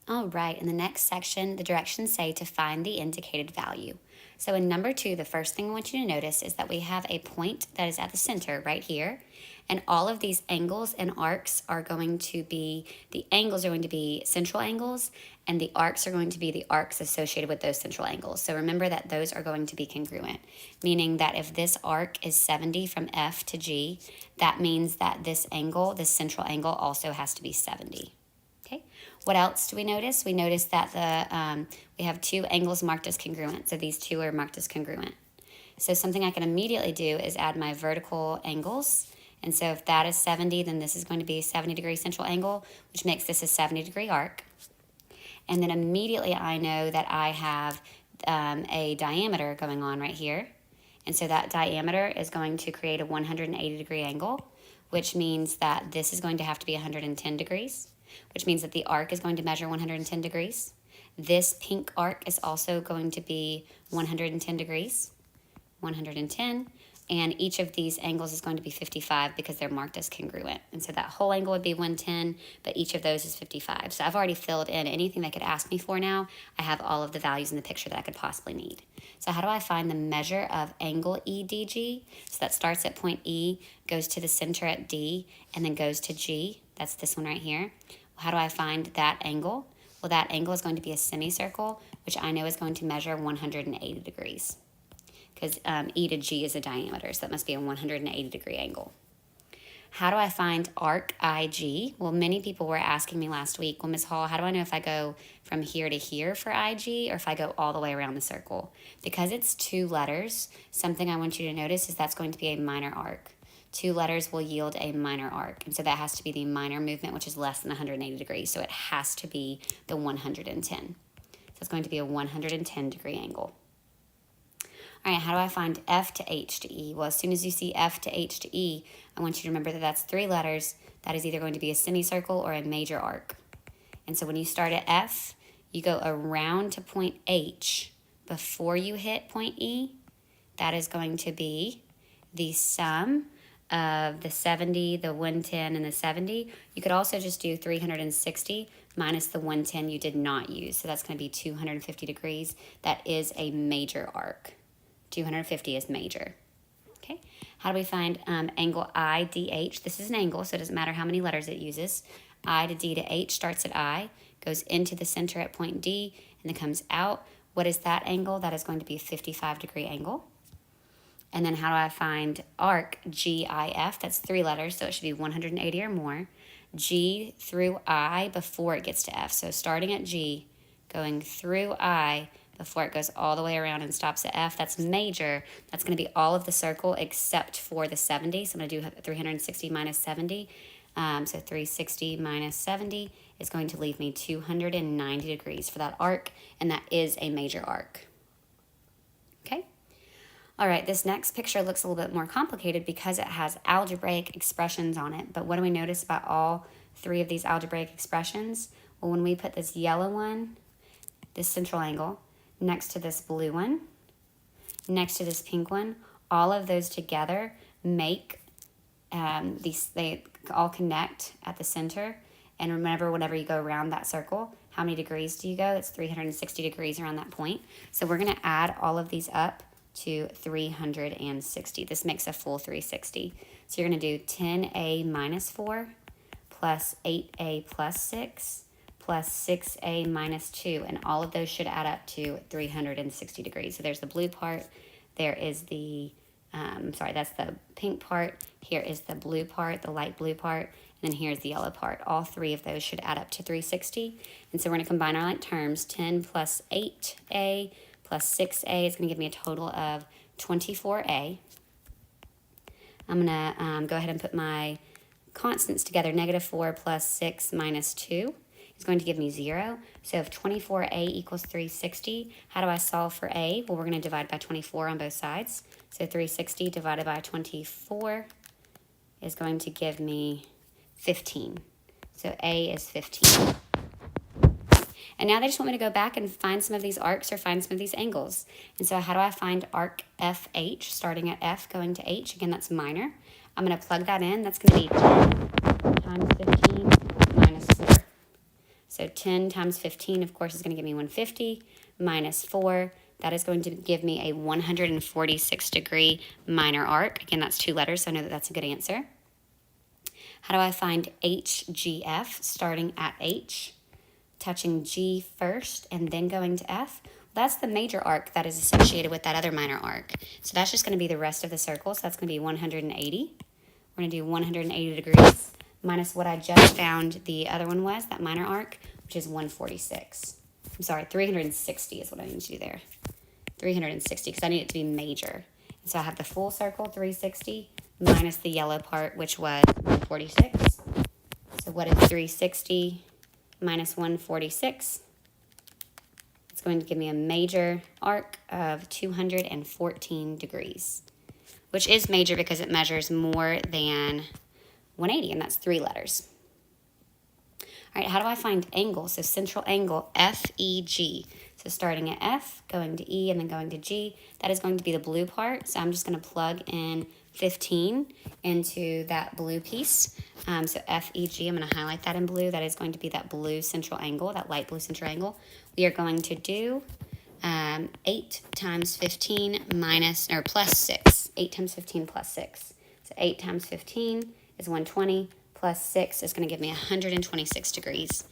All right, in the next section, the directions say to find the indicated value. So in number 2, the first thing I want you to notice is that we have a point that is at the center right here. And all of these angles and arcs are going to be, the angles are going to be central angles, and the arcs are going to be the arcs associated with those central angles. So remember that those are going to be congruent, meaning that if this arc is 70 from F to G, that means that this angle, this central angle, also has to be 70. Okay. What else do we notice? We notice that we have two angles marked as congruent. So these two are marked as congruent. So something I can immediately do is add my vertical angles. And so if that is 70, then this is going to be a 70-degree central angle, which makes this a 70-degree arc. And then immediately I know that I have a diameter going on right here. And so that diameter is going to create a 180-degree angle, which means that this is going to have to be 110 degrees, which means that the arc is going to measure 110 degrees. This pink arc is also going to be 110 degrees, 110, and each of these angles is going to be 55 because they're marked as congruent. And so that whole angle would be 110, but each of those is 55. So I've already filled in anything they could ask me for now. I have all of the values in the picture that I could possibly need. So how do I find the measure of angle EDG? So that starts at point E, goes to the center at D, and then goes to G. That's this one right here. Well, how do I find that angle? Well, that angle is going to be a semicircle, which I know is going to measure 180 degrees, because E to G is a diameter, so that must be a 180-degree angle. How do I find arc IG? Well, many people were asking me last week, well, Ms. Hall, how do I know if I go from here to here for IG or if I go all the way around the circle? Because it's 2 letters, something I want you to notice is that's going to be a minor arc. 2 letters will yield a minor arc, and so that has to be the minor movement, which is less than 180 degrees, so it has to be the 110. So it's going to be a 110-degree angle. All right, how do I find F to H to E? Well, as soon as you see F to H to E, I want you to remember that that's 3 letters. That is either going to be a semicircle or a major arc. And so when you start at F, you go around to point H before you hit point E. That is going to be the sum of the 70, the 110, and the 70. You could also just do 360 minus the 110 you did not use. So that's going to be 250 degrees. That is a major arc. 250 is major. Okay. How do we find angle IDH? This is an angle, so it doesn't matter how many letters it uses. I to D to H starts at I, goes into the center at point D, and then comes out. What is that angle? That is going to be a 55-degree angle. And then how do I find arc GIF? That's 3 letters, so it should be 180 or more. G through I before it gets to F. So starting at G, going through I before it goes all the way around and stops at F. That's major. That's going to be all of the circle except for the 70. So I'm going to do 360 minus 70. So 360 minus 70 is going to leave me 290 degrees for that arc, and that is a major arc. Okay? All right, this next picture looks a little bit more complicated because it has algebraic expressions on it. But what do we notice about all 3 of these algebraic expressions? Well, when we put this yellow one, this central angle, next to this blue one, next to this pink one, all of those together make they all connect at the center. And remember, whenever you go around that circle, how many degrees do you go? It's 360 degrees around that point. So we're going to add all of these up to 360. This makes a full 360. So you're going to do 10a minus 4 plus 8a plus 6 plus 6a minus 2, and all of those should add up to 360 degrees. So there's the blue part, there is the, that's the pink part, here is the blue part, the light blue part, and then here's the yellow part. All 3 of those should add up to 360. And so we're going to combine our like terms. 10 plus 8a plus 6a is going to give me a total of 24a. I'm going to go ahead and put my constants together. Negative 4 plus 6 minus 2 is going to give me 0. So if 24a equals 360, how do I solve for a? Well, we're going to divide by 24 on both sides. So 360 divided by 24 is going to give me 15. So a is 15. And now they just want me to go back and find some of these arcs or find some of these angles. And so how do I find arc FH, starting at F, going to H? Again, that's minor. I'm going to plug that in. That's going to be 10 times 15 minus 4. So 10 times 15, of course, is going to give me 150 minus 4. That is going to give me a 146 degree minor arc. Again, that's 2 letters, so I know that that's a good answer. How do I find HGF? Starting at H, touching G first, and then going to F. That's the major arc that is associated with that other minor arc. So that's just going to be the rest of the circle. So that's going to be 180. We're going to do 180 degrees minus what I just found the other one was, that minor arc, which is 146. I'm sorry, 360 is what I need to do there. 360, because I need it to be major. And so I have the full circle, 360, minus the yellow part, which was 146. So what is 360 minus 146? It's going to give me a major arc of 214 degrees, which is major because it measures more than 180, and that's 3 letters. All right, how do I find angle? So central angle, FEG. So starting at F, going to E, and then going to G, that is going to be the blue part. So I'm just going to plug in 15 into that blue piece. So FEG, I'm going to highlight that in blue. That is going to be that blue central angle, that light blue central angle. We are going to do 8 times 15 minus, or plus 6. 8 times 15 plus 6. So 8 times 15 is 120, plus 6 is going to give me 126 degrees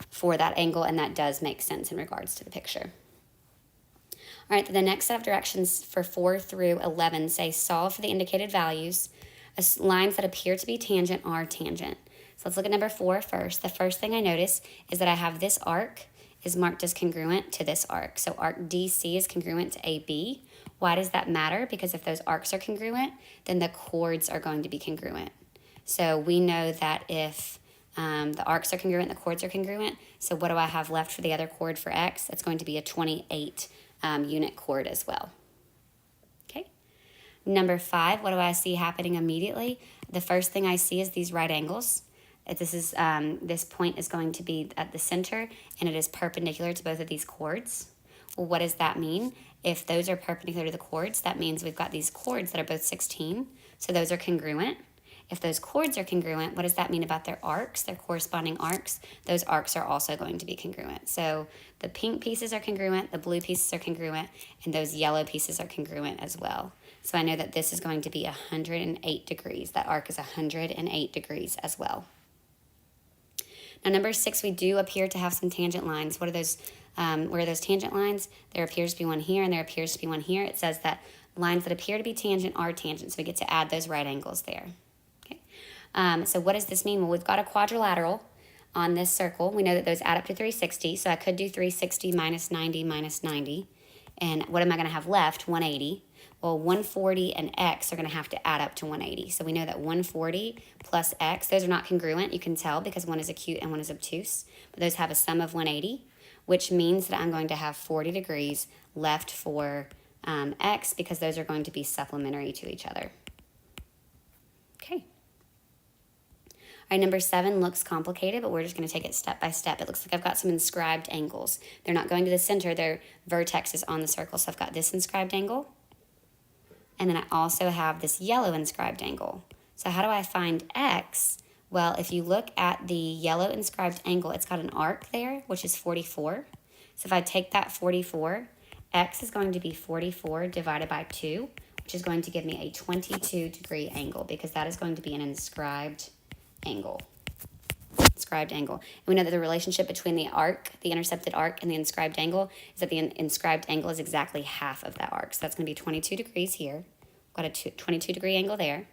for that angle, and that does make sense in regards to the picture. All right, the next set of directions for 4 through 11 say solve for the indicated values. Lines that appear to be tangent are tangent. So let's look at number 4 first. The first thing I notice is that I have this arc is marked as congruent to this arc. So arc DC is congruent to AB. Why does that matter? Because if those arcs are congruent, then the chords are going to be congruent. So we know that if the arcs are congruent, the chords are congruent. So what do I have left for the other chord for X? It's going to be a 28 unit chord as well. Okay. Number 5, what do I see happening immediately? The first thing I see is these right angles. This point is going to be at the center, and it is perpendicular to both of these chords. Well, what does that mean? If those are perpendicular to the chords, that means we've got these chords that are both 16, so those are congruent. If those chords are congruent, what does that mean about their arcs, their corresponding arcs? Those arcs are also going to be congruent. So the pink pieces are congruent, the blue pieces are congruent, and those yellow pieces are congruent as well. So I know that this is going to be 108 degrees. That arc is 108 degrees as well. Now, number 6, we do appear to have some tangent lines. What are those? Where are those tangent lines? There appears to be one here, and there appears to be one here. It says that lines that appear to be tangent are tangent, so we get to add those right angles there. Okay. So what does this mean? Well, we've got a quadrilateral on this circle. We know that those add up to 360, so I could do 360 minus 90 minus 90. And what am I going to have left? 180. Well, 140 and X are going to have to add up to 180. So we know that 140 plus X, those are not congruent, you can tell, because one is acute and one is obtuse. But those have a sum of 180, which means that I'm going to have 40 degrees left for X, because those are going to be supplementary to each other. Okay. All right, number 7 looks complicated, but we're just going to take it step by step. It looks like I've got some inscribed angles. They're not going to the center. They're vertexes on the circle. So I've got this inscribed angle. And then I also have this yellow inscribed angle. So how do I find X? Well, if you look at the yellow inscribed angle, it's got an arc there, which is 44. So if I take that 44, X is going to be 44 divided by 2, which is going to give me a 22 degree angle, because that is going to be an inscribed angle. Inscribed angle. And we know that the relationship between the arc, the intercepted arc, and the inscribed angle is that the inscribed angle is exactly half of that arc. So that's going to be 22 degrees here. Got a 22 degree angle there.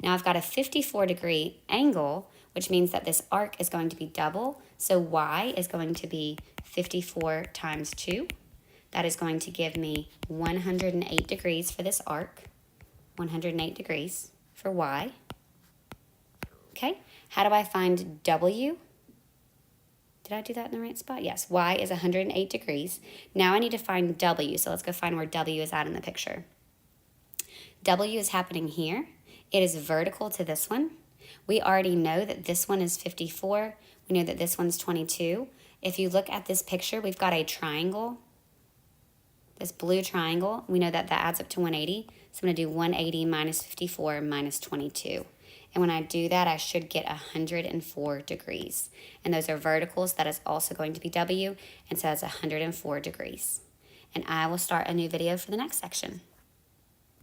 Now I've got a 54 degree angle, which means that this arc is going to be double. So Y is going to be 54 times 2. That is going to give me 108 degrees for this arc. 108 degrees for Y. Okay, how do I find W? Did I do that in the right spot? Yes, Y is 108 degrees. Now I need to find W, so let's go find where W is at in the picture. W is happening here. It is vertical to this one. We already know that this one is 54. We know that this one's 22. If you look at this picture, we've got a triangle, this blue triangle. We know that that adds up to 180. So I'm going to do 180 minus 54 minus 22. And when I do that, I should get 104 degrees. And those are verticals. That is also going to be W. And so that's 104 degrees. And I will start a new video for the next section.